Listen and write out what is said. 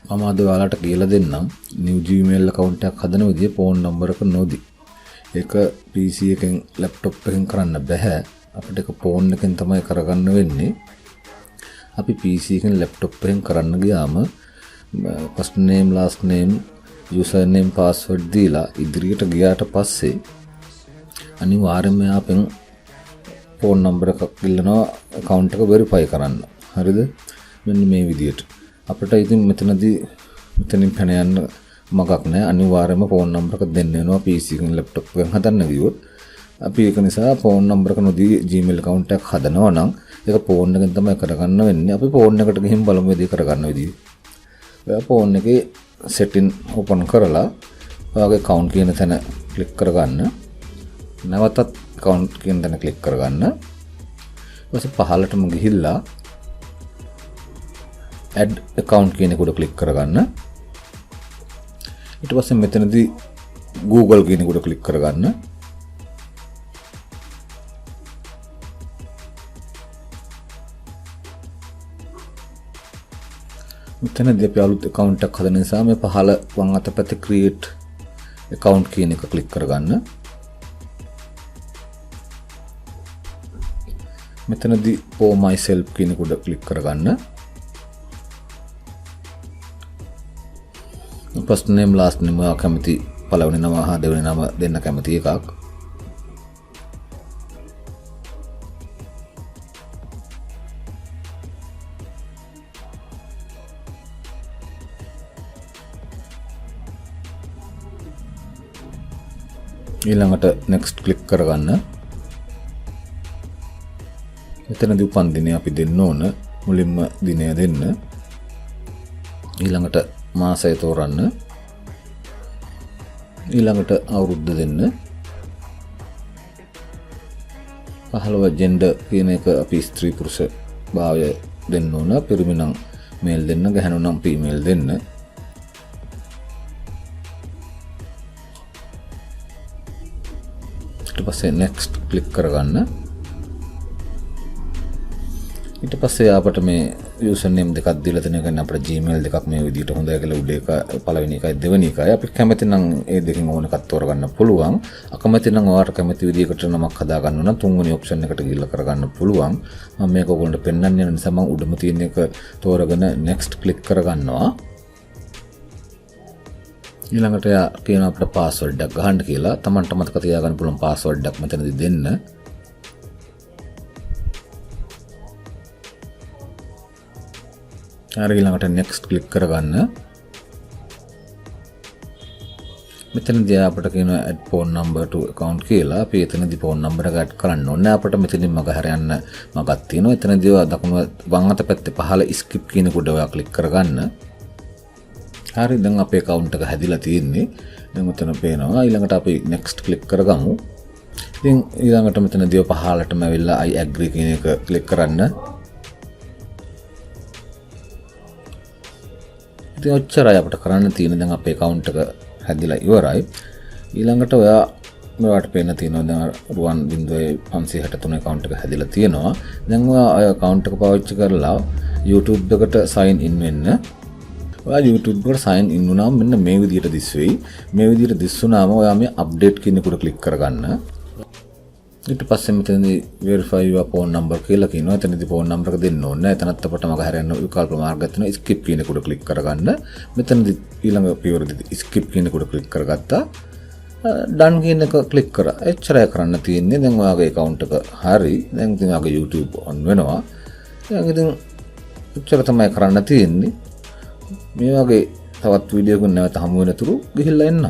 මම අද ඔයාලට කියලා දෙන්නම් new Gmail account එකක් හදන විදිය phone number එක නොදී. ඒක PC එකෙන් laptop එකෙන් කරන්න බෑ. අපිට ඒක phone එකෙන් තමයි කරගන්න වෙන්නේ. අපි PC එකෙන් laptop එකෙන් කරන්න ගියාම first name last name username password දීලා ඉදිරියට ගියාට පස්සේ අනිවාර්යයෙන්ම අපෙන් phone number එකක් ඉල්ලනවා account එක verify කරන්න. හරිද? මෙන්න මේ විදියට. අපිට ඉතින් මෙතනින් පැන යන්න මගක් නැහැ. අනිවාර්යයෙන්ම phone number එක දෙන්න වෙනවා PC එකෙන් laptop එකෙන් හදන්න ගියොත්. අපි ඒක නිසා phone number එක නොදී Gmail account එකක් හදනවා නම් ඒක phone එකෙන් තමයි කරගන්න වෙන්නේ. අපි phone එකට ගිහින් බලමු විදිය කරගන්න විදිය. ඔයා phone එකේ setting open කරලා ඔයාගේ account කියන තැන click කරගන්න. නැවතත් account කියන තැන click කරගන්න. ඊට පස්සේ පහළටම ගිහිල්ලා add account කියන එකට click කරගන්න. ඊට පස්සේ මෙතනදී Google කියන එකට click කරගන්න. මෙතනදී අපි අලුත් account එකක් හදන නිසා මේ පහළ වම් අත පැත්තේ create account කියන එක click කරගන්න. මෙතනදී for myself කියන එකට click කරගන්න. first name last name ඔයා කැමති පළවෙනි නම හා දෙවෙනි නම දෙන්න කැමති එකක්. ඊළඟට next click කරගන්න. මෙතනදී උපන් දිනය අපි දෙන්න ඕන. මුලින්ම දිනය දෙන්න. ඊළඟට මාසය තෝරන්න. ඊළඟට අවුරුද්ද දෙන්න. 15 gender කියන එක අපි ස්ත්‍රී පුරුෂ භාවය දෙන්න ඕන. පිරිමි නම් male දෙන්න, ගැහැණු නම් female දෙන්න. ඊට පස්සේ next click කරගන්න. ඊට පස්සේ අපිට මේ username දෙකක් දීලා තියෙන එක අපේ Gmail දෙකක් මේ විදිහට හොඳයි කියලා උඩ එක පළවෙනි එකයි දෙවෙනි එකයි. අපි කැමති නම් ඒ දෙකෙන් ඕන එකක් තෝරගන්න පුළුවන්. අකමැති නම් ඔයාලට කැමති විදිහකට නමක් හදා ගන්න නම් තුන්වෙනි option එකට ගිහිල්ලා කරගන්න පුළුවන්. මම මේක ඔයගොල්ලන්ට පෙන්වන්න යන නිසා මම උඩම තියෙන එක තෝරගෙන next click කරගන්නවා. ඊළඟට යා කියන අපිට password එකක් ගහන්න කියලා. Tamanට මතක තියාගන්න පුළුවන් password එකක් මෙතනදී දෙන්න. ඊළඟට next click කරගන්න. මෙතනදී අපිට කියන add phone number to account කියලා. අපි එතනදී phone number එක add කරන්න ඕනේ. අපිට මෙතනින් මග හැර යන්න මගක් තියෙනවා. එතනදී දකුණු වම් අත පැත්තේ පහළ skip කියන කොට ඔයා click කරගන්න. හරි, දැන් අපේ account එක හැදිලා තියෙන්නේ. දැන් මෙතන පේනවා. ඊළඟට අපි next click කරගමු. ඉතින් ඊළඟට මෙතනදී පහළටම ඇවිල්ලා I agree කියන එක click කරන්න. ඉතින් ඔච්චරයි අපිට කරන්න තියෙන්නේ. දැන් අපේ account එක හැදිලා ඉවරයි. ඊළඟට ඔයාට පේන්න තියෙනවා දැන් 1.563 account එක හැදිලා තියෙනවා. දැන් ඔයා account එක පාවිච්චි කරලා YouTube එකට sign in වෙන්න. ඔයා YouTube එකට sign in වුණාම මෙන්න මේ විදිහට දිස් වෙයි. මේ විදිහට දිස් වුණාම ඔයා මේ update කියන එකට click කරගන්න. ඊට පස්සේ මෙතනදී verify your phone number කියලා කියනවා. එතනදී phone number එක දෙන්න ඕනේ. එතනත් අපිට මග හැරෙන්න විකල්ප මාර්ගයක් තියෙනවා. skip කියන එකට click කරගන්න. මෙතනදී ඊළඟ පියවරදී skip කියන එකට click කරගත්තා. done කියන එක click කරා. එච්චරයි කරන්න තියෙන්නේ. දැන් ඔයාගේ account එක හරි. දැන් ඉතින් ඔයාගේ YouTube on වෙනවා. දැන් ඉතින් එච්චර තමයි කරන්න තියෙන්නේ. මේ වගේ තවත් වීඩියෝ එකක් නැවත හමු වෙනතුරු ගිහිල්ලා එන්න.